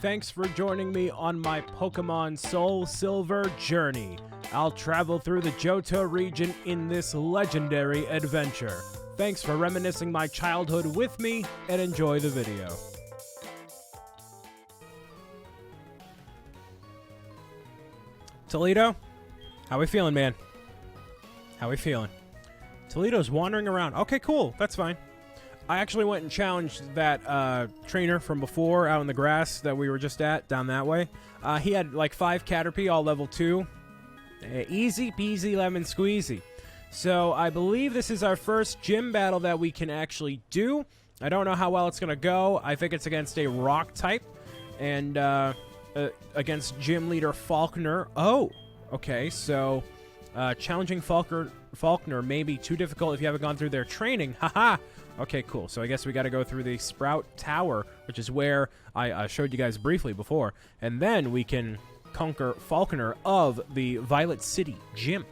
Thanks for joining me on my Pokemon Soul Silver journey. I'll travel through the Johto region in this legendary adventure. Thanks for reminiscing my childhood with me, and enjoy the video. Toledo? How we feeling, man? How we feeling? Toledo's wandering around. Okay, cool. That's fine. I actually went and challenged that trainer from before out in the grass that we were just at, down that way. He had like 5 Caterpie, all level 2. Easy peasy lemon squeezy. So I believe this is our first gym battle that we can actually do. I don't know how well it's going to go. I think it's against a rock type. And against gym leader Falkner. Oh, okay. So challenging Falkner may be too difficult if you haven't gone through their training. Haha. Okay, cool. So I guess we got to go through the Sprout Tower, which is where I showed you guys briefly before. And then we can conquer Falkner of the Violet City Gym.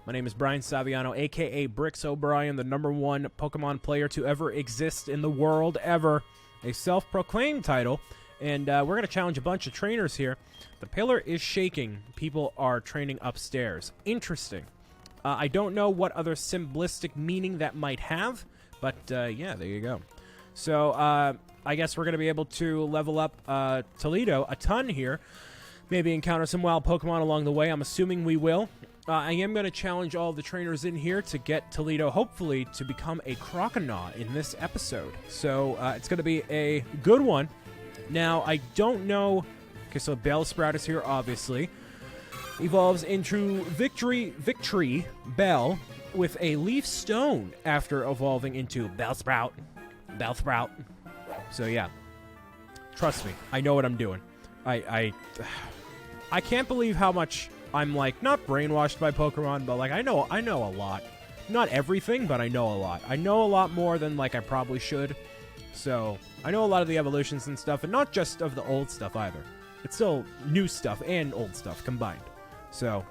My name is Brian Saviano, a.k.a. BricksOBrian, the #1 Pokemon player to ever exist in the world ever. A self-proclaimed title. And we're going to challenge a bunch of trainers here. The pillar is shaking. People are training upstairs. Interesting. I don't know what other symbolistic meaning that might have. But, yeah, there you go. So, I guess we're going to be able to level up Toledo a ton here. Maybe encounter some wild Pokemon along the way. I'm assuming we will. I am going to challenge all the trainers in here to get Toledo, hopefully, to become a Croconaw in this episode. So, it's going to be a good one. Now, I don't know... Okay, so Bellsprout is here, obviously. Evolves into Victory Bell with a Leaf Stone after evolving into Bellsprout. So yeah, trust me, I know what I'm doing. I can't believe how much I'm like not brainwashed by Pokemon, but like I know a lot. Not everything, but I know a lot. I know a lot more than like I probably should. So I know a lot of the evolutions and stuff, and not just of the old stuff either. It's still new stuff and old stuff combined. So.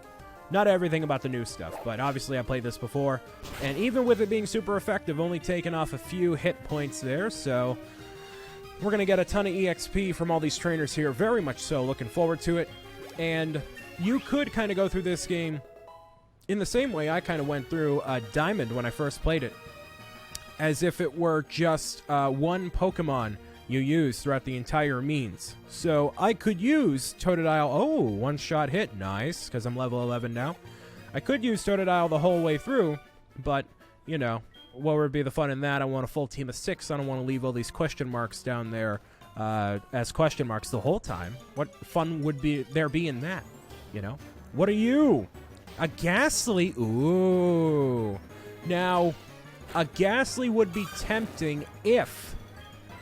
Not everything about the new stuff, but obviously I played this before, and even with it being super effective, only taking off a few hit points there, so we're going to get a ton of EXP from all these trainers here, very much so, looking forward to it, and you could kind of go through this game in the same way I kind of went through Diamond when I first played it, as if it were just one Pokemon you use throughout the entire means. So I could use Totodile. Oh, one-shot hit. Nice, because I'm level 11 now. I could use Totodile the whole way through, but, you know, what would be the fun in that? I want a full team of 6. I don't want to leave all these question marks down there as question marks the whole time. What fun would there be in that, you know? What are you? A Ghastly? Ooh. Now, a Ghastly would be tempting if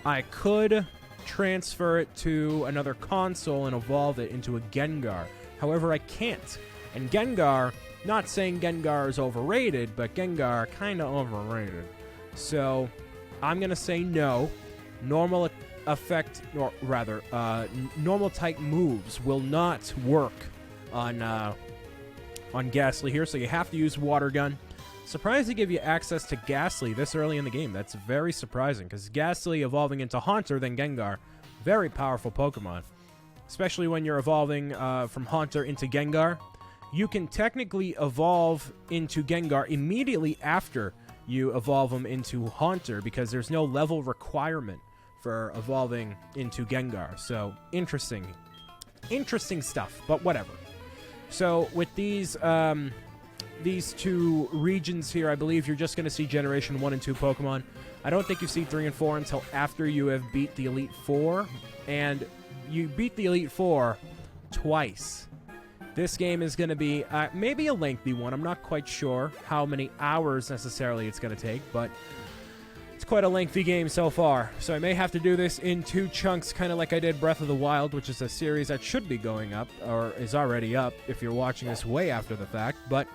I could transfer it to another console and evolve it into a Gengar. However, I can't. And Gengar, not saying Gengar is overrated, but Gengar kind of overrated. So, I'm going to say no. Normal effect, or rather, normal type moves will not work on Ghastly here, so you have to use Water Gun. Surprised to give you access to Ghastly this early in the game. That's very surprising, because Ghastly evolving into Haunter, then Gengar. Very powerful Pokemon. Especially when you're evolving from Haunter into Gengar. You can technically evolve into Gengar immediately after you evolve them into Haunter, because there's no level requirement for evolving into Gengar. So, interesting. Interesting stuff, but whatever. So, with these two regions here, I believe you're just going to see Generation 1 and 2 Pokemon. I don't think you see 3 and 4 until after you have beat the Elite Four, and you beat the Elite Four twice. This game is going to be maybe a lengthy one. I'm not quite sure how many hours necessarily it's going to take, but it's quite a lengthy game so far. So I may have to do this in 2 chunks, kind of like I did Breath of the Wild, which is a series that should be going up, or is already up if you're watching this way after the fact, but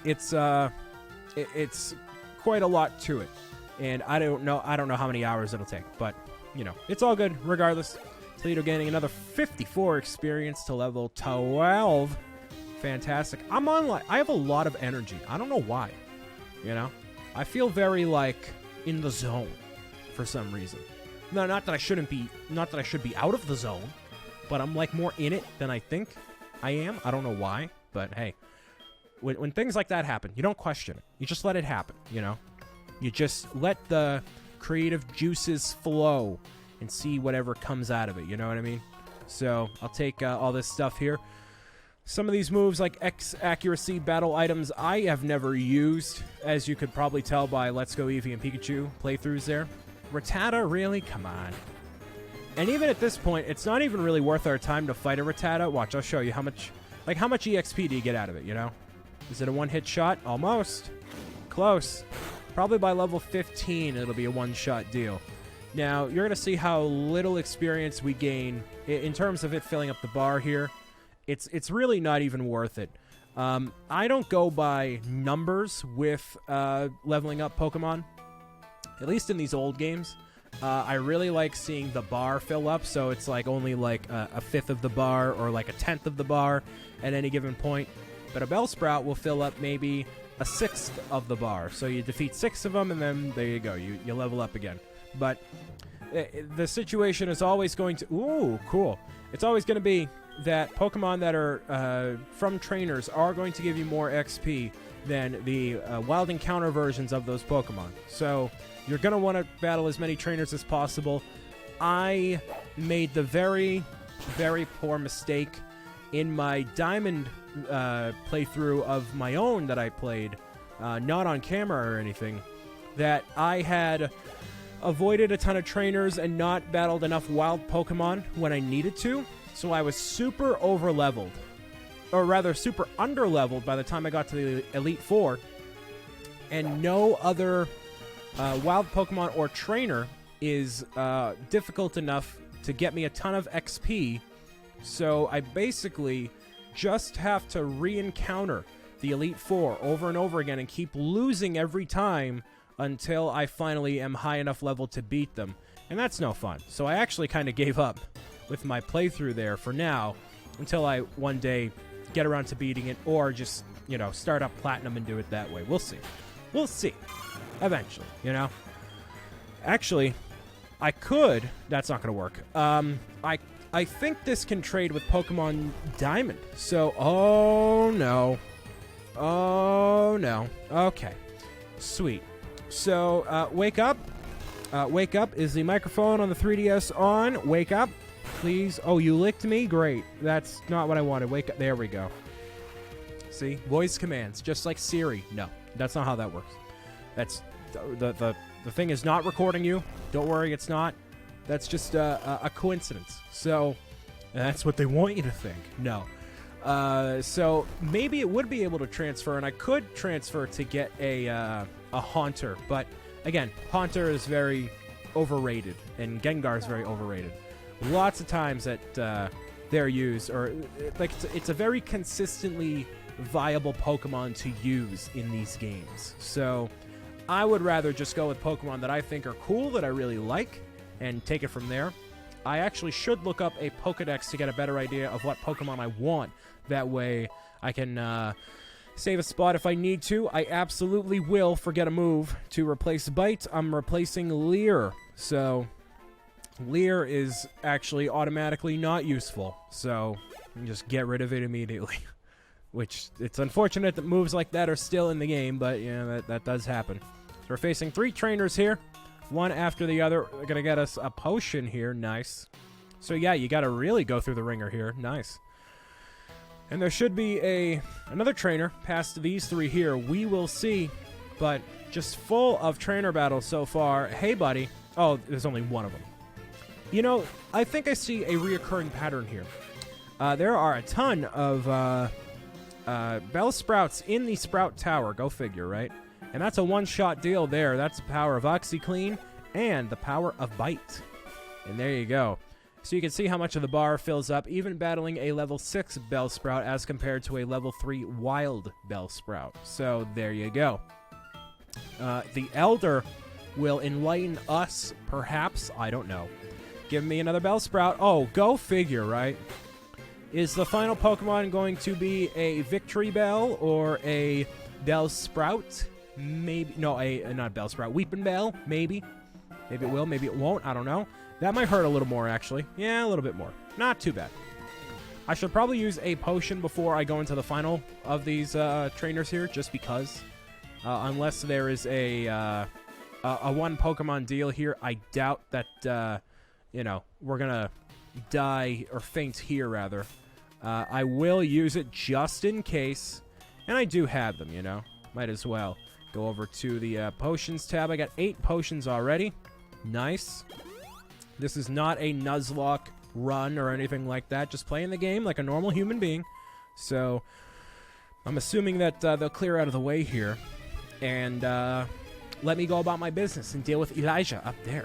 it's quite a lot to it, and I don't know how many hours it'll take, but you know, it's all good regardless. Toledo gaining another 54 experience to level 12. Fantastic. I have a lot of energy. I don't know why, you know. I feel very like in the zone for some reason. No, not that I should be out of the zone, but I'm like more in it than I think I am. I don't know why, but hey, when things like that happen, you don't question it. You just let it happen, you know? You just let the creative juices flow and see whatever comes out of it, you know what I mean? So I'll take all this stuff here. Some of these moves, like X accuracy battle items, I have never used, as you could probably tell by Let's Go Eevee and Pikachu playthroughs there. Rattata, really? Come on. And even at this point, it's not even really worth our time to fight a Rattata. Watch, I'll show you how much EXP do you get out of it, you know? Is it a one-hit shot? Almost. Close. Probably by level 15, it'll be a one-shot deal. Now, you're going to see how little experience we gain in terms of it filling up the bar here. It's really not even worth it. I don't go by numbers with leveling up Pokemon, at least in these old games. I really like seeing the bar fill up, so it's like only like a fifth of the bar or like a tenth of the bar at any given point. But a Bellsprout will fill up maybe a sixth of the bar. So you defeat 6 of them, and then there you go. You level up again. But the situation is always going to... Ooh, cool. It's always going to be that Pokemon that are from trainers are going to give you more XP than the wild encounter versions of those Pokemon. So you're going to want to battle as many trainers as possible. I made the very, very poor mistake in my Diamond playthrough of my own that I played, not on camera or anything, that I had avoided a ton of trainers and not battled enough wild Pokemon when I needed to. So I was super over-leveled, or rather super under-leveled by the time I got to the Elite Four, and no other wild Pokemon or trainer is difficult enough to get me a ton of XP, so I basically just have to re-encounter the Elite Four over and over again and keep losing every time until I finally am high enough level to beat them, and that's no fun. So I actually kind of gave up with my playthrough there for now, until I one day get around to beating it, or just, you know, start up Platinum and do it that way. We'll see. We'll see. Eventually, you know? Actually, I could... That's not going to work. I think this can trade with Pokemon Diamond. So, oh no. Oh no. Okay. Sweet. So, wake up. Wake up. Is the microphone on the 3DS on? Wake up. Please. Oh, you licked me? Great. That's not what I wanted. Wake up. There we go. See? Voice commands. Just like Siri. No. That's not how that works. That's... The thing is not recording you. Don't worry, it's not. That's just a coincidence. So, that's what they want you to think. No. So, maybe it would be able to transfer, and I could transfer to get a Haunter. But, again, Haunter is very overrated, and Gengar is very overrated. Lots of times that they're used, or like it's a very consistently viable Pokemon to use in these games. So I would rather just go with Pokemon that I think are cool, that I really like, and take it from there. I actually should look up a Pokedex to get a better idea of what Pokemon I want. That way I can save a spot if I need to. I absolutely will forget a move to replace Bite. I'm replacing Leer. So Leer is actually automatically not useful, so you just get rid of it immediately. Which, it's unfortunate that moves like that are still in the game, but, you know, that does happen. So we're facing 3 trainers here, one after the other. They're gonna get us a potion here, nice. So yeah, you gotta really go through the ringer here, nice. And there should be another trainer past these 3 here, we will see, but just full of trainer battles so far. Hey, buddy. Oh, there's only one of them. You know, I think I see a reoccurring pattern here. There are a ton of Bellsprouts in the Sprout Tower. Go figure, right? And that's a one-shot deal there. That's the power of OxyClean and the power of Bite. And there you go. So you can see how much of the bar fills up, even battling a level 6 Bellsprout as compared to a level 3 Wild Bellsprout. So there you go. The Elder will enlighten us, perhaps. I don't know. Give me another Bellsprout. Oh, go figure, right? Is the final Pokemon going to be a Victory Bell or a Bellsprout? Maybe. No, not Bellsprout. Weepinbell? Maybe. Maybe it will, maybe it won't. I don't know. That might hurt a little more, actually. Yeah, a little bit more. Not too bad. I should probably use a potion before I go into the final of these trainers here, just because. Unless there is a one Pokemon deal here, I doubt that, you know, we're going to die or faint here, rather. I will use it just in case, and I do have them, you know. Might as well go over to the potions tab. I got 8 potions already. Nice. This is not a Nuzlocke run or anything like that. Just playing the game like a normal human being. So I'm assuming that they'll clear out of the way here and let me go about my business and deal with Elijah up there.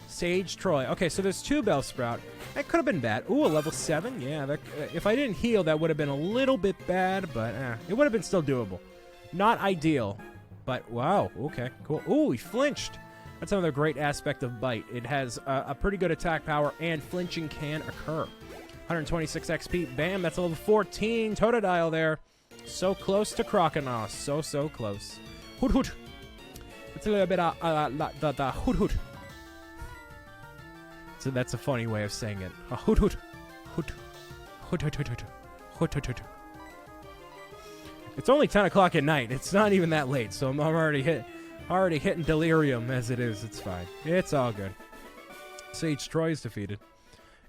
Sage Troy. Okay, so there's 2 Bellsprout. That could have been bad. Ooh, a level 7. Yeah, that, if I didn't heal, that would have been a little bit bad, but it would have been still doable. Not ideal, but wow. Okay, cool. Ooh, he flinched. That's another great aspect of Bite. It has a pretty good attack power, and flinching can occur. 126 XP. Bam, that's a level 14 Totodile there. So close to Croconaw. So close. Hoot hoot. It's a little bit the hoot hoot. So that's a funny way of saying it. Hoot hoot. Hoot. Hoot hoot hoot hoot. Hoot hoot hoot. It's only 10 o'clock at night. It's not even that late, so I'm already hitting delirium as it is. It's fine. It's all good. Sage Troy is defeated.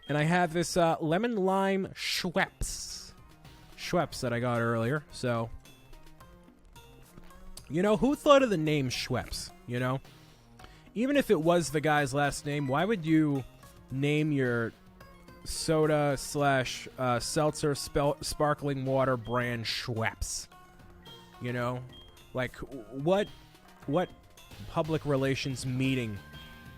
And I have this Lemon Lime Schweppes that I got earlier. So, you know, who thought of the name Schweppes, you know? Even if it was the guy's last name, why would you name your soda / seltzer sparkling water brand Schweppes? You know? Like, what public relations meeting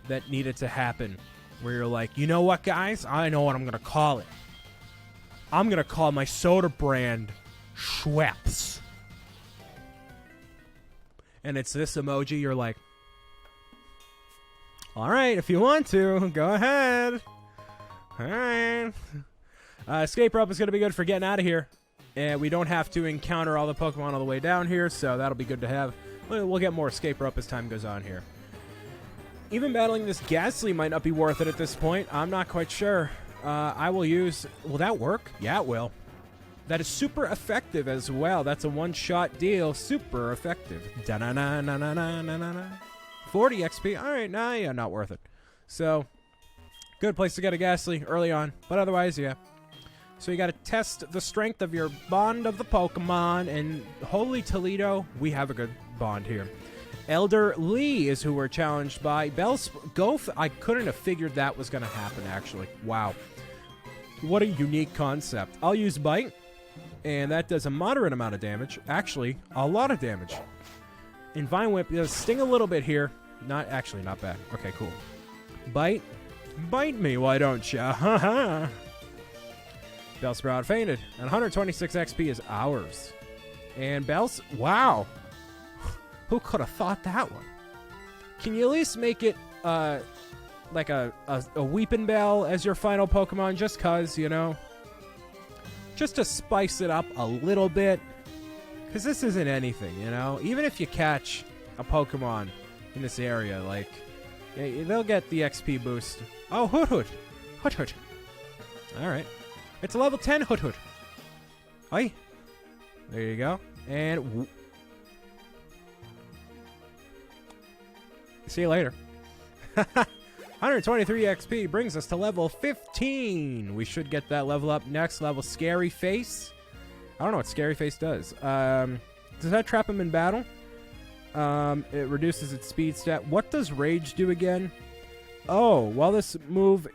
that needed to happen where you're like, you know what, guys? I know what I'm going to call it. I'm going to call my soda brand Schweppes. And it's this emoji. You're like, all right, if you want to, go ahead. All right. Escape rope is going to be good for getting out of here. And we don't have to encounter all the Pokemon all the way down here, so that'll be good to have. We'll get more escape rope as time goes on here. Even battling this Ghastly might not be worth it at this point. I'm not quite sure. I will use... Will that work? Yeah, it will. That is super effective as well. That's a one-shot deal. Super effective. Da-na-na-na-na-na-na-na. 40 XP. All right, nah, yeah, not worth it. So, good place to get a Ghastly early on. But otherwise, yeah. So you got to test the strength of your bond of the Pokemon, and holy Toledo, we have a good bond here. Elder Lee is who we're challenged by. I couldn't have figured that was going to happen, actually. Wow. What a unique concept. I'll use Bite, and that does a moderate amount of damage. Actually, a lot of damage. And Vine Whip does sting a little bit here. Not bad. Okay, cool. Bite me, why don't ya? Haha. Bellsprout fainted, and 126 XP is ours. And wow. Who could have thought that one? Can you at least make it, like a Weepin' Bell as your final Pokemon, just cause, you know? Just to spice it up a little bit. Because this isn't anything, you know? Even if you catch a Pokemon in this area, like, they'll get the XP boost. Oh, Hoot Hoot. Hoot Hoot. Alright. It's a level 10 Hoot Hoot. Hi. There you go. And... see you later. 123 XP brings us to level 15. We should get that level up next. Level Scary Face. I don't know what Scary Face does. Does that trap him in battle? It reduces its speed stat. What does Rage do again? Oh, while this move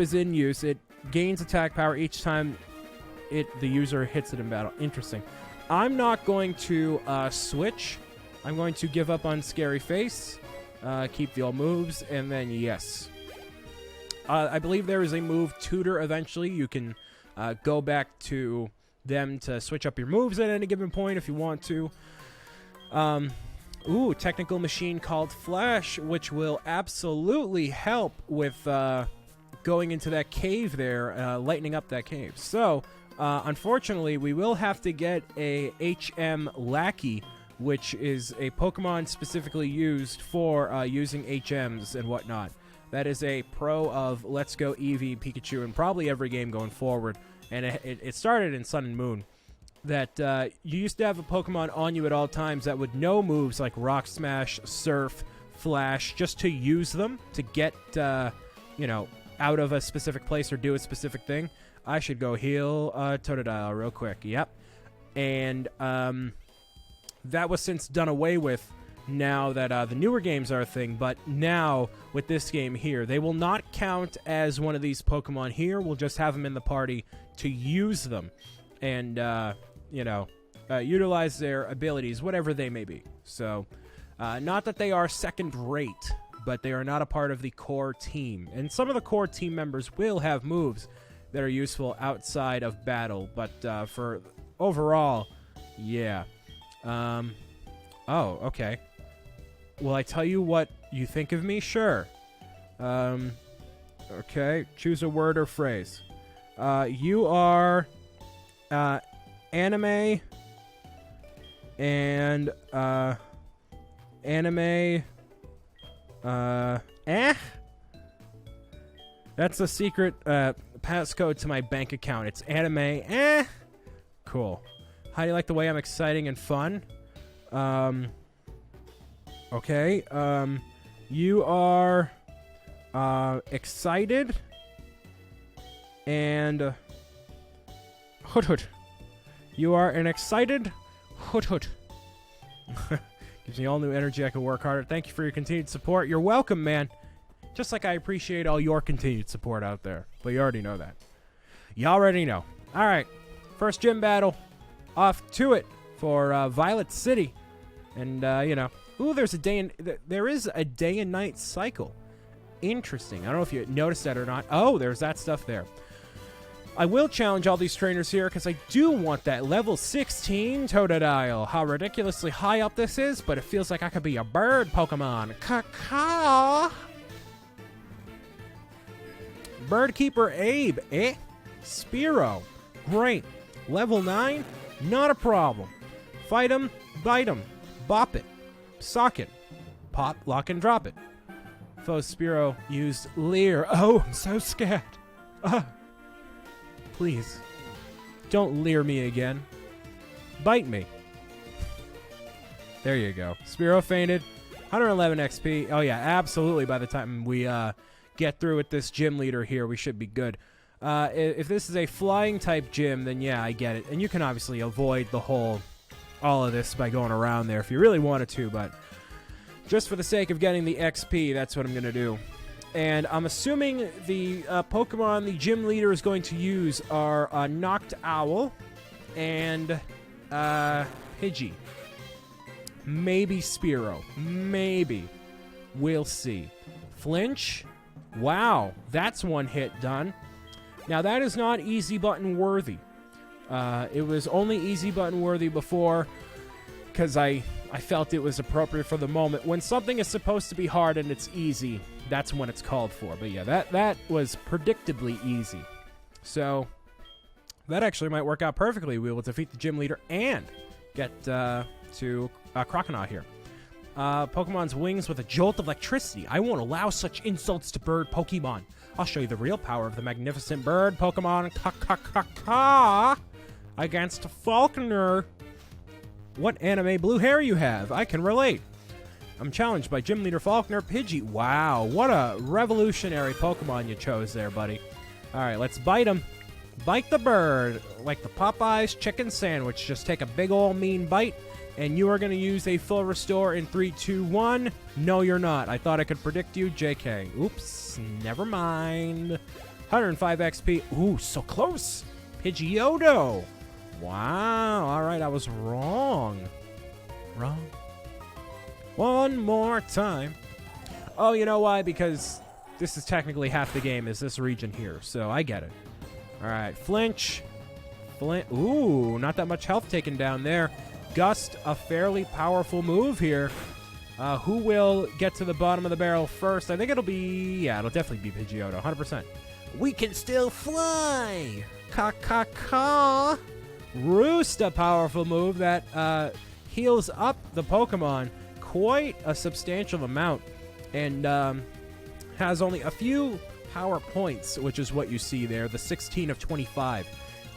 is in use, it gains attack power each time the user hits it in battle. Interesting. I'm not going to switch. I'm going to give up on Scary Face, keep the old moves, and then yes. I believe there is a move tutor eventually. You can go back to them to switch up your moves at any given point if you want to. Technical machine called Flash, which will absolutely help with going into that cave there, lightening up that cave. So, unfortunately, we will have to get a HM Lackey, which is a Pokemon specifically used for using HMs and whatnot. that is a pro of Let's Go Eevee, Pikachu, in probably every game going forward. And it started in Sun and Moon. That you used to have a Pokemon on you at all times that would know moves like Rock Smash, Surf, Flash, just to use them to get, out of a specific place or do a specific thing. I should go heal Totodile real quick. Yep. And that was since done away with now that the newer games are a thing. But now, with this game here, they will not count as one of these Pokemon here. We'll just have them in the party to use them and, utilize their abilities, whatever they may be. So, not that they are second-rate, but they are not a part of the core team. And some of the core team members will have moves that are useful outside of battle. But for overall, yeah. Okay. Will I tell you what you think of me? Sure. Okay. Choose a word or phrase. You are anime and anime. That's a secret passcode to my bank account. It's anime. Cool. How do you like the way I'm exciting and fun? Okay. You are excited and hoot. You are an excited hoot. Gives me all new energy. I can work harder. Thank you for your continued support. You're welcome, man. Just like I appreciate all your continued support out there. But you already know that. You already know. All right. First gym battle. Off to it for Violet City. And, Ooh, there is a day and night cycle. Interesting. I don't know if you noticed that or not. Oh, there's that stuff there. I will challenge all these trainers here because I do want that level 16 Totodile. How ridiculously high up this is, but it feels like I could be a bird Pokemon. Caw. Birdkeeper Abe. Spearow. Great. Level 9? Not a problem. Fight him, bite him, bop it, sock it, pop, lock, and drop it. Foe Spearow used Leer. Oh, I'm so scared. Please, don't leer me again. Bite me. There you go. Spearow fainted. 111 XP. Oh, yeah, absolutely. By the time we get through with this gym leader here, we should be good. If this is a flying type gym, then yeah, I get it. And you can obviously avoid all of this by going around there if you really wanted to, but just for the sake of getting the XP, that's what I'm going to do. And I'm assuming the Pokemon the gym leader is going to use are Noctowl and Pidgey. Maybe Spearow. Maybe. We'll see. Flinch. Wow, that's one hit done. Now, that is not easy button worthy. It was only easy button worthy before because I felt it was appropriate for the moment. When something is supposed to be hard and it's easy, that's when it's called for. But yeah, that was predictably easy. So that actually might work out perfectly. We will defeat the gym leader and get to Croconaw here. Pokemon's wings with a jolt of electricity. I won't allow such insults to bird Pokemon. I'll show you the real power of the magnificent bird Pokemon against Falconer. What anime blue hair you have? I can relate. I'm challenged by Gym Leader Falconer Pidgey. Wow, what a revolutionary Pokemon you chose there, buddy. All right, let's bite him. Bite the bird like the Popeyes chicken sandwich. Just take a big ol' mean bite, and you are going to use a full restore in 3, 2, 1. No, you're not. I thought I could predict you. JK. Oops. Never mind. 105 XP. Ooh, so close. Pidgeotto. Wow. All right, I was wrong. One more time. Oh, you know why? Because this is technically half the game is this region here, so I get it. All right, Flinch. Ooh, not that much health taken down there. Gust, a fairly powerful move here. Who will get to the bottom of the barrel first? I think it'll definitely be Pidgeotto, 100%. We can still fly! Ka. Roost, a powerful move that heals up the Pokemon quite a substantial amount. And has only a few power points, which is what you see there. The 16 of 25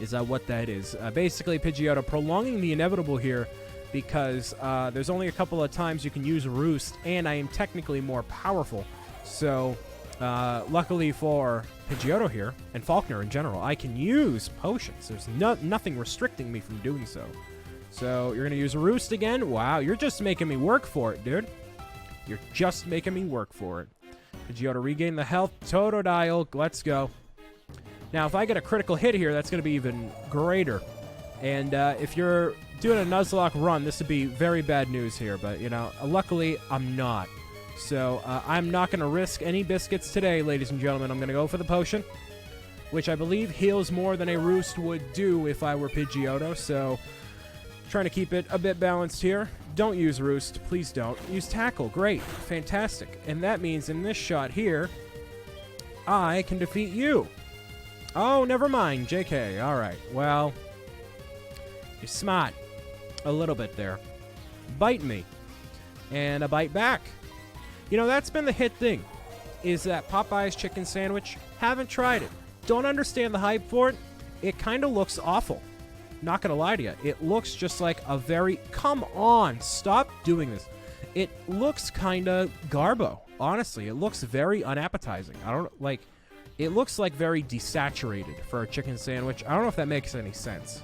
is what that is. Basically, Pidgeotto prolonging the inevitable here because there's only a couple of times you can use Roost, and I am technically more powerful. So, luckily for Pidgeotto here, and Faulkner in general, I can use potions. There's nothing restricting me from doing so. So, you're going to use Roost again? Wow, you're just making me work for it, dude. You're just making me work for it. Pidgeotto regain the health. Totodile, let's go. Now, if I get a critical hit here, that's going to be even greater. And if you're doing a Nuzlocke run, this would be very bad news here. But, you know, luckily, I'm not. So, I'm not going to risk any biscuits today, ladies and gentlemen. I'm going to go for the potion, which I believe heals more than a Roost would do if I were Pidgeotto. So, trying to keep it a bit balanced here. Don't use Roost. Please don't. Use Tackle. Great. Fantastic. And that means in this shot here, I can defeat you. Oh, never mind. JK. All right. Well, you're smart. A little bit there. Bite me. And a bite back. You know, that's been the hit thing. Is that Popeye's chicken sandwich? Haven't tried it. Don't understand the hype for it. It kind of looks awful. Not gonna lie to you. It looks just like a very... Come on. Stop doing this. It looks kind of garbo. Honestly, it looks very unappetizing. I don't... Like... It looks like very desaturated for a chicken sandwich. I don't know if that makes any sense.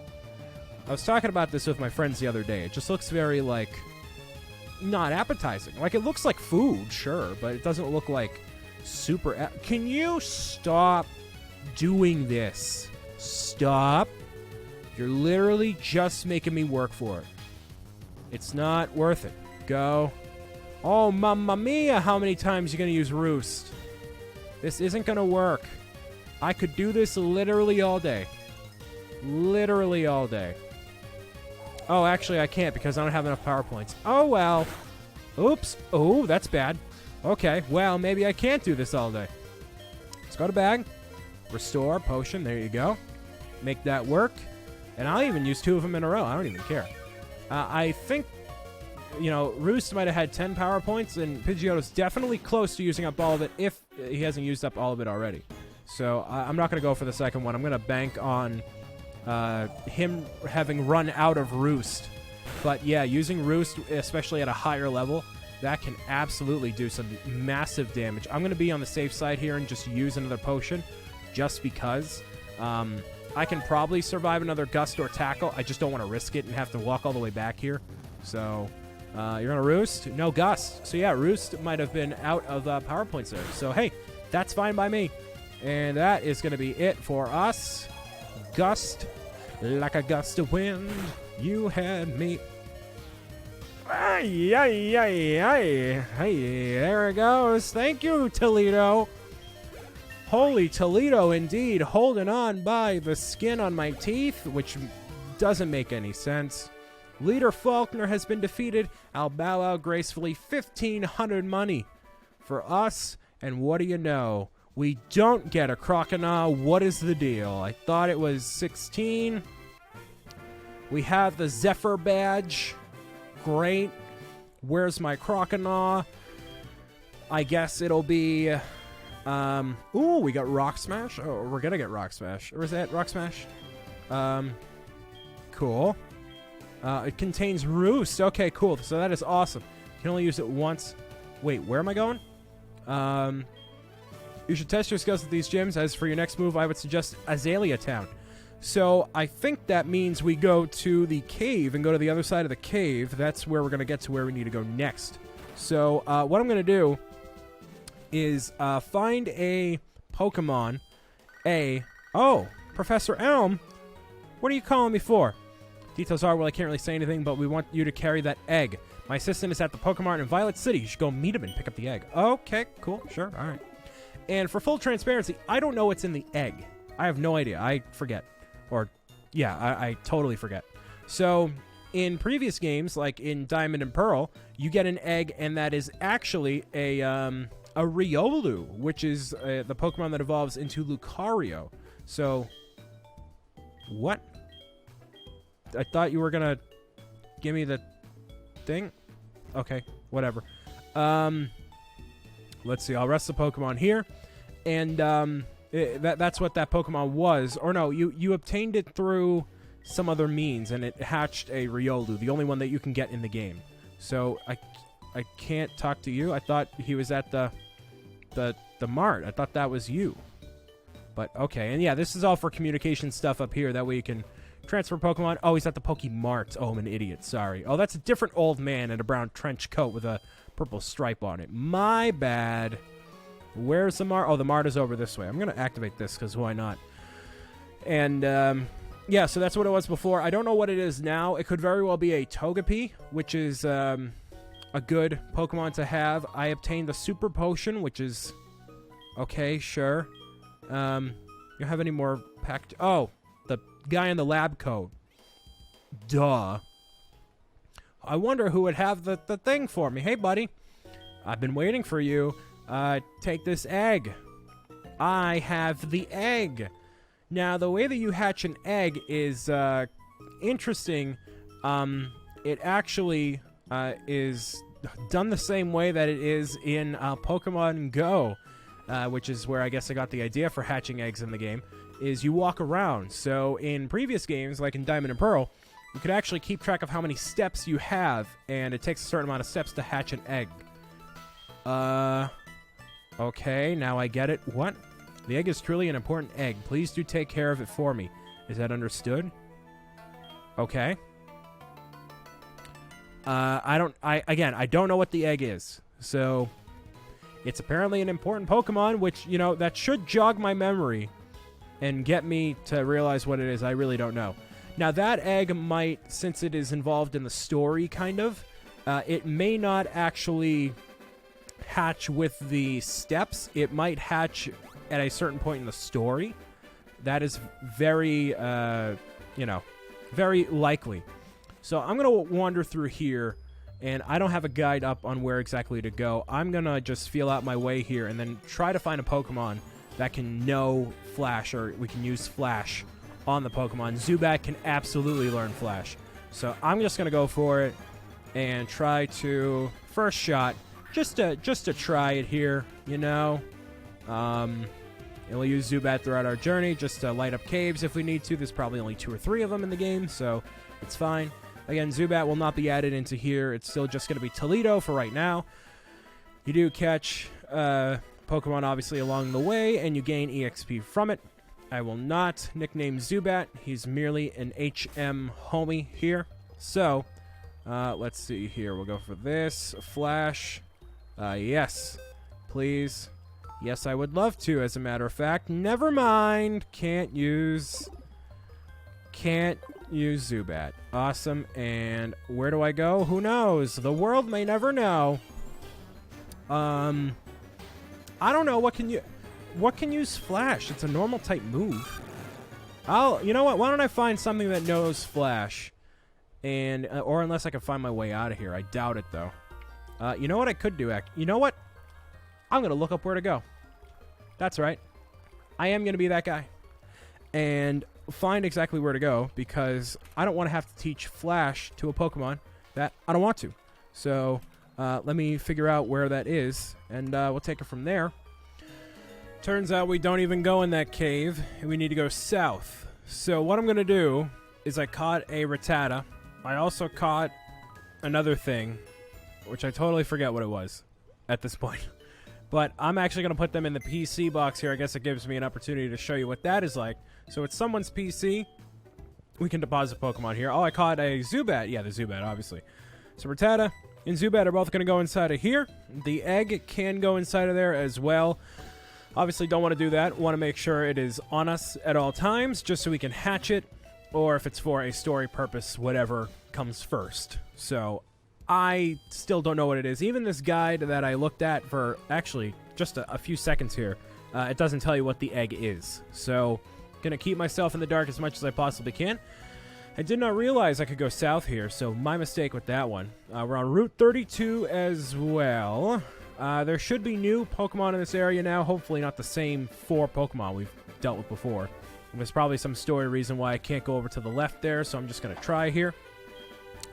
I was talking about this with my friends the other day. It just looks very, like, not appetizing. Like, it looks like food, sure, but it doesn't look like super... Can you stop doing this? Stop. You're literally just making me work for it. It's not worth it. Go. Oh, mamma mia, how many times are you going to use Roost? This isn't going to work. I could do this literally all day. Literally all day. Oh, actually, I can't because I don't have enough power points. Oh, well. Oops. Oh, that's bad. Okay, well, maybe I can't do this all day. Let's go to bag. Restore, potion. There you go. Make that work. And I'll even use 2 of them in a row. I don't even care. I think... You know, Roost might have had 10 power points, and Pidgeotto's definitely close to using up all of it if he hasn't used up all of it already. So, I'm not going to go for the second one. I'm going to bank on him having run out of Roost. But, yeah, using Roost, especially at a higher level, that can absolutely do some massive damage. I'm going to be on the safe side here and just use another potion, just because. I can probably survive another Gust or Tackle. I just don't want to risk it and have to walk all the way back here. So... you're going to Roost? No Gust. So, yeah, Roost might have been out of power points there. So, hey, that's fine by me. And that is going to be it for us. Gust. Like a gust of wind, you had me. Ay, ay, ay, ay. Hey, there it goes. Thank you, Toledo. Holy Toledo, indeed. Holding on by the skin on my teeth, which doesn't make any sense. Leader Faulkner has been defeated. I'll bow out gracefully. 1,500 money for us. And what do you know? We don't get a Croconaw. What is the deal? I thought it was 16. We have the Zephyr badge. Great. Where's my Croconaw? I guess it'll be... ooh, we got Rock Smash. Oh, we're gonna get Rock Smash. Or is that Rock Smash? Cool. It contains Roost. Okay, cool. So that is awesome. You can only use it once. Wait, where am I going? You should test your skills at these gyms. As for your next move, I would suggest Azalea Town. So I think that means we go to the cave and go to the other side of the cave. That's where we're going to get to where we need to go next. So what I'm going to do is find a Pokemon. Oh, Professor Elm. What are you calling me for? Details are, well, I can't really say anything, but we want you to carry that egg. My assistant is at the Pokemart in Violet City. You should go meet him and pick up the egg. Okay, cool, sure, all right. And for full transparency, I don't know what's in the egg. I have no idea. I forget. Or, yeah, I totally forget. So, in previous games, like in Diamond and Pearl, you get an egg, and that is actually a Riolu, which is the Pokemon that evolves into Lucario. So, what? I thought you were gonna give me the thing. Okay, whatever. let's see. I'll rest the Pokemon here. And that's what that Pokemon was. Or no, you obtained it through some other means, and it hatched a Riolu, the only one that you can get in the game. So I can't talk to you. I thought he was at the mart. I thought that was you. But okay, and yeah, this is all for communication stuff up here. That way you can transfer Pokemon. Oh, he's at the Pokemart. Oh, I'm an idiot. Sorry. Oh, that's a different old man in a brown trench coat with a purple stripe on it. My bad. Where's the mart? Oh, the mart is over this way. I'm going to activate this because why not? And, yeah, so that's what it was before. I don't know what it is now. It could very well be a Togepi, which is a good Pokemon to have. I obtained the Super Potion, which is... Okay, sure. You have any more packed... Oh, the guy in the lab coat. Duh. I wonder who would have the thing for me. Hey, buddy. I've been waiting for you. Take this egg. I have the egg. Now, the way that you hatch an egg is interesting. It actually is done the same way that it is in Pokemon Go, which is where I guess I got the idea for hatching eggs in the game, is you walk around. So in previous games, like in Diamond and Pearl, you could actually keep track of how many steps you have, and it takes a certain amount of steps to hatch an egg. Okay, now I get it. What? The egg is truly an important egg. Please do take care of it for me. Is that understood? Okay. I don't know what the egg is. So, it's apparently an important Pokemon, which, you know, that should jog my memory and get me to realize what it is. I really don't know. Now, that egg might, since it is involved in the story, kind of, it may not actually hatch with the steps. It might hatch at a certain point in the story. That is very, very likely. So I'm going to wander through here, and I don't have a guide up on where exactly to go. I'm going to just feel out my way here and then try to find a Pokemon that can know Flash, or we can use Flash on the Pokemon. Zubat can absolutely learn Flash. So I'm just going to go for it and try to, first shot, just to try it here, you know. And we'll use Zubat throughout our journey just to light up caves if we need to. There's probably only 2 or 3 of them in the game, so it's fine. Again, Zubat will not be added into here. It's still just going to be Toledo for right now. You do catch Pokemon, obviously, along the way, and you gain EXP from it. I will not nickname Zubat. He's merely an HM homie here. So, let's see here. We'll go for this. Flash. Yes. Please. Yes, I would love to, as a matter of fact. Never mind. Can't use Zubat. Awesome. And where do I go? Who knows? The world may never know. I don't know. What can use Flash? It's a normal type move. You know what? Why don't I find something that knows Flash? And, or unless I can find my way out of here. I doubt it, though. You know what I could do? You know what? I'm going to look up where to go. That's right. I am going to be that guy. And find exactly where to go, because I don't want to have to teach Flash to a Pokemon that I don't want to. So, let me figure out where that is, and we'll take it from there. Turns out we don't even go in that cave, and we need to go south. So what I'm going to do is I caught a Rattata. I also caught another thing, which I totally forget what it was at this point. But I'm actually going to put them in the PC box here. I guess it gives me an opportunity to show you what that is like. So it's someone's PC. We can deposit Pokemon here. Oh, I caught a Zubat. Yeah, the Zubat, obviously. So Rattata and Zubat are both going to go inside of here. The egg can go inside of there as well. Obviously, don't want to do that. Want to make sure it is on us at all times, just so we can hatch it. Or if it's for a story purpose, whatever comes first. So I still don't know what it is. Even this guide that I looked at for actually just a few seconds here, it doesn't tell you what the egg is. So, gonna keep myself in the dark as much as I possibly can. I did not realize I could go south here, so my mistake with that one. We're on Route 32 as well. There should be new Pokemon in this area now. Hopefully not the same 4 Pokemon we've dealt with before. There's probably some story reason why I can't go over to the left there, so I'm just gonna try here.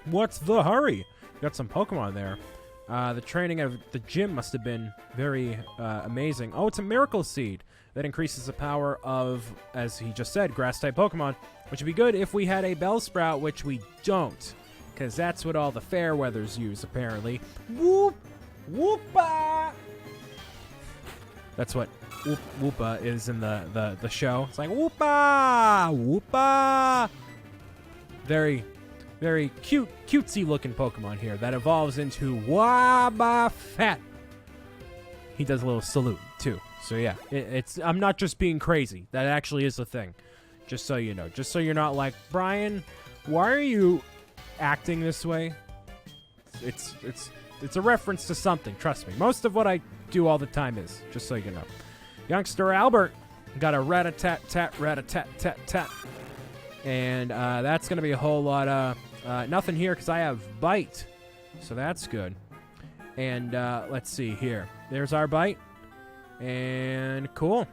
What's the hurry? Got some Pokemon there. The training of the gym must have been very amazing. Oh, it's a Miracle Seed that increases the power of, as he just said, Grass-type Pokemon, which would be good if we had a Bellsprout, which we don't, because that's what all the Fairweathers use, apparently. Whoop! Whoopa! That's what Whoopa is in the show. It's like, Whoopa! Whoopa! Very, very cutesy-looking Pokemon here that evolves into Wobbuffet. He does a little salute, too. So, yeah, I'm not just being crazy. That actually is a thing. Just so you know. Just so you're not like, Brian, why are you acting this way? It's a reference to something, trust me. Most of what I do all the time is, just so you know. Youngster Albert got a rat-a-tat-tat, rat-a-tat-tat-tat. And that's going to be a whole lot of nothing here because I have Bite. So that's good. And let's see here. There's our Bite. And cool.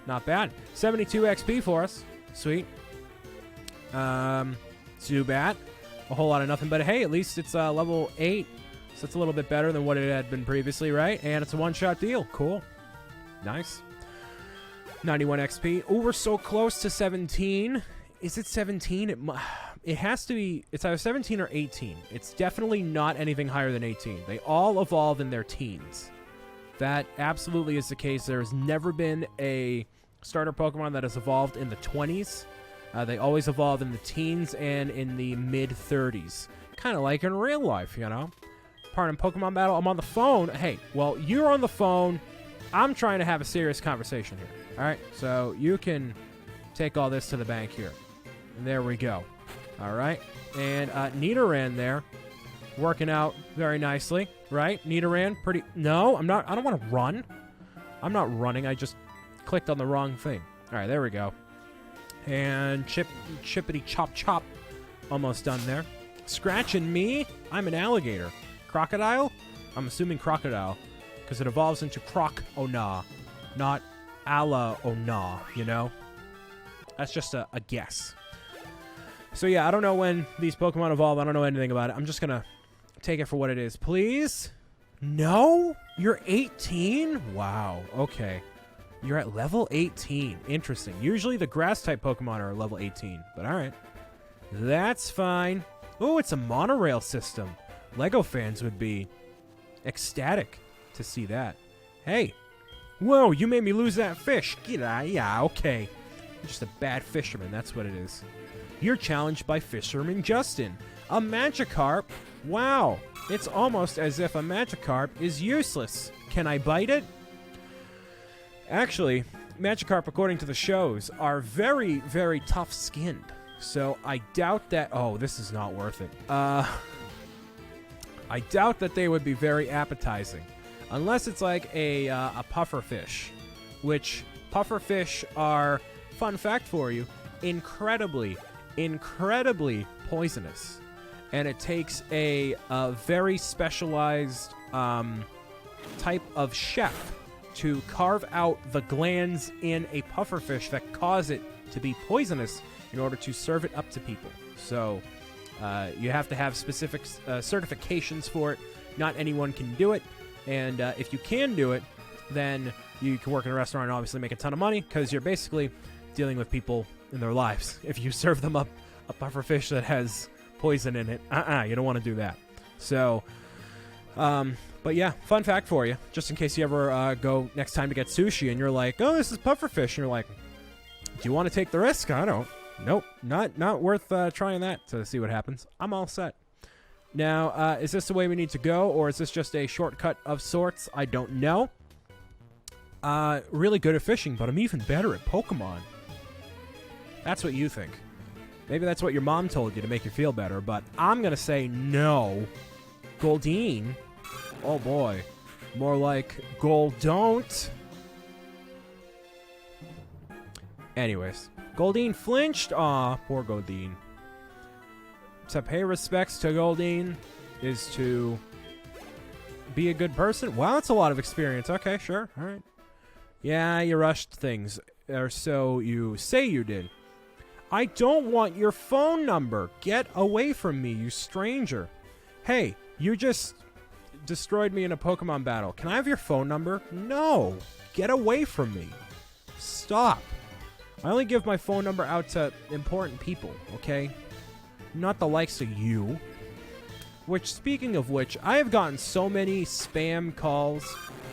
Not bad. 72 XP for us. Sweet. Zubat. A whole lot of nothing. But hey, at least it's level 8. So it's a little bit better than what it had been previously, right? And it's a one-shot deal. Cool. Nice. 91 XP. Oh, we're so close to 17. Is it 17? It has to be. It's either 17 or 18. It's definitely not anything higher than 18. They all evolve in their teens. That absolutely is the case. There has never been a starter Pokemon that has evolved in the 20s. They always evolve in the teens and in the mid-30s. Kind of like in real life, you know? Pardon, Pokemon Battle, I'm on the phone. Hey, well, you're on the phone. I'm trying to have a serious conversation here. All right? So you can take all this to the bank here. And there we go. All right? And Nidoran there. Working out very nicely, right? Nidoran, pretty... No, I'm not... I don't want to run. I'm not running. I just clicked on the wrong thing. All right, there we go. And Chippity Chop Chop. Almost done there. Scratching me? I'm an alligator. Crocodile? I'm assuming crocodile. Because it evolves into Croc-O-Na. Not Ala-O-Na, you know? That's just a guess. So yeah, I don't know when these Pokemon evolve. I don't know anything about it. I'm just going to take it for what it is. Please? No? You're 18? Wow. Okay. You're at level 18. Interesting. Usually the Grass-type Pokemon are level 18. But alright. That's fine. Oh, it's a monorail system. LEGO fans would be ecstatic to see that. Hey. Whoa, you made me lose that fish. Get out. Yeah, okay. You're just a bad fisherman. That's what it is. You're challenged by Fisherman Justin. A Magikarp? Wow. It's almost as if a Magikarp is useless. Can I bite it? Actually, Magikarp, according to the shows, are very, very tough-skinned. So I doubt that... Oh, this is not worth it. I doubt that they would be very appetizing. Unless it's like a pufferfish. Which, pufferfish are, fun fact for you, incredibly poisonous. And it takes a very specialized type of chef to carve out the glands in a pufferfish that cause it to be poisonous in order to serve it up to people. So you have to have specific certifications for it. Not anyone can do it. And if you can do it, then you can work in a restaurant and obviously make a ton of money because you're basically dealing with people in their lives. If you serve them up a pufferfish that has poison in it, you don't want to do that. So, but yeah, fun fact for you, just in case you ever go next time to get sushi and you're like, oh, this is pufferfish, and you're like, do you want to take the risk? I don't. Nope, not worth trying that to see what happens. I'm all set. Now, is this the way we need to go, or is this just a shortcut of sorts? I don't know. Really good at fishing, but I'm even better at Pokemon. That's what you think. Maybe that's what your mom told you to make you feel better, but I'm going to say no. Goldeen? Oh boy. More like Goldon't. Anyways. Goldeen flinched. Aw, poor Goldeen. To pay respects to Goldeen is to be a good person. Wow, that's a lot of experience. Okay, sure. All right. Yeah, you rushed things. Or so you say you did. I don't want your phone number. Get away from me, you stranger. Hey, you just destroyed me in a Pokemon battle. Can I have your phone number? No. Get away from me. Stop. I only give my phone number out to important people, okay? Not the likes of you. Which, speaking of which, I have gotten so many spam calls.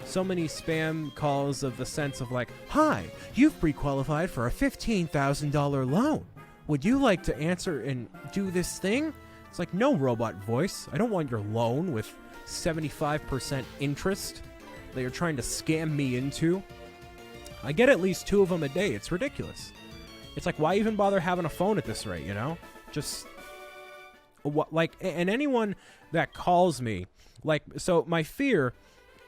So many spam calls of the sense of like, hi, you've pre-qualified for a $15,000 loan. Would you like to answer and do this thing? It's like, no, robot voice. I don't want your loan with 75% interest that you're trying to scam me into. I get at least 2 of them a day. It's ridiculous. It's like, why even bother having a phone at this rate, you know? Just, what, like, and anyone that calls me, like, so my fear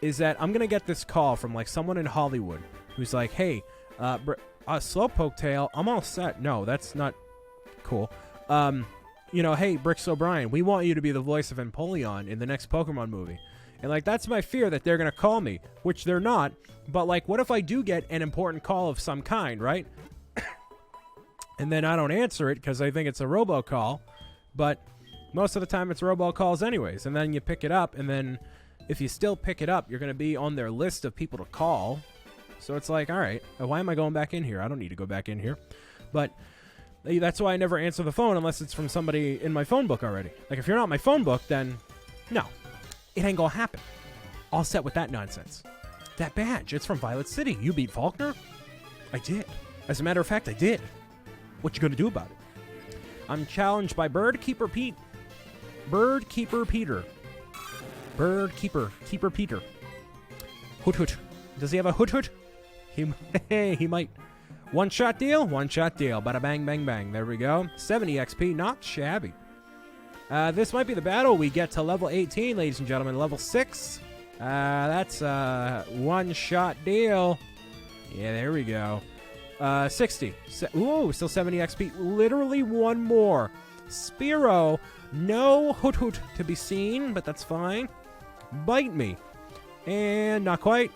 is that I'm going to get this call from, like, someone in Hollywood who's like, hey, Slowpoke Tail, I'm all set. No, that's not cool. You know, hey, BricksOBrian, we want you to be the voice of Empoleon in the next Pokemon movie. And, like, that's my fear, that they're going to call me, which they're not. But, like, what if I do get an important call of some kind, right? And then I don't answer it because I think it's a robocall. But most of the time it's robocalls anyways. And then you pick it up, and then if you still pick it up, you're going to be on their list of people to call. So it's like, all right, why am I going back in here? I don't need to go back in here. But that's why I never answer the phone unless it's from somebody in my phone book already. Like, if you're not in my phone book, then no. It ain't gonna happen. All set with that nonsense. That badge, it's from Violet City. You beat Faulkner? I did. As a matter of fact, I did. What you gonna do about it? I'm challenged by Birdkeeper Pete. Birdkeeper Peter. Keeper Peter. Hoot Hoot. Does he have a Hoot Hoot? He might. One-shot deal? One-shot deal. Bada bang, bang, bang. There we go. 70 XP. Not shabby. This might be the battle. We get to level 18, ladies and gentlemen. Level 6. That's a one-shot deal. Yeah, there we go. 60. Ooh, still 70 XP. Literally one more. Spearow. No Hoot Hoot to be seen, but that's fine. Bite me. And not quite.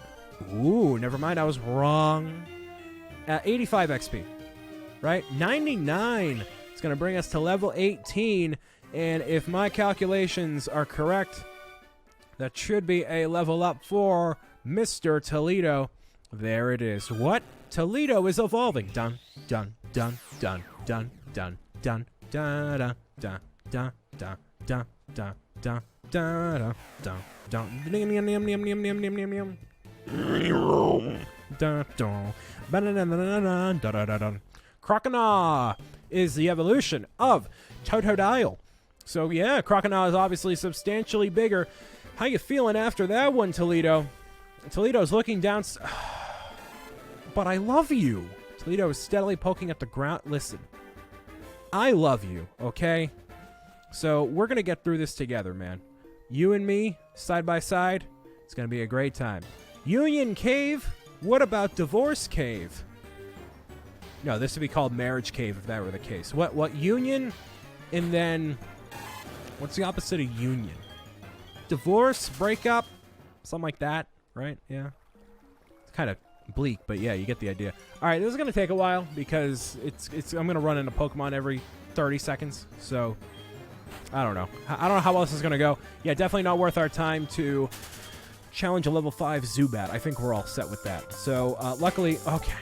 Ooh, never mind. I was wrong. 85 XP. Right? 99. It's going to bring us to level 18. And if my calculations are correct, that should be a level up for Mr. Toledo. There it is. What? Toledo is evolving. Dun, dun, dun, dun, dun, dun, dun, dun, dun, dun, dun, dun, dun, dun, dun, dun, dun, dun, dun. Croconaw is the evolution of Totodile. So yeah, Croconaw is obviously substantially bigger. How you feeling after that one, Toledo? Toledo's looking down. But I love you. Toledo is steadily poking at the ground. Listen, I love you, okay? So we're going to get through this together, man. You and me, side by side. It's going to be a great time. Union Cave? What about Divorce Cave? No, this would be called Marriage Cave if that were the case. What Union? And then, what's the opposite of union? Divorce, breakup, something like that, right? Yeah. It's kind of bleak, but yeah, you get the idea. All right, this is going to take a while because I'm going to run into Pokemon every 30 seconds. So, I don't know. I don't know how else this is going to go. Yeah, definitely not worth our time to challenge a level 5 Zubat. I think we're all set with that. So, luckily, okay.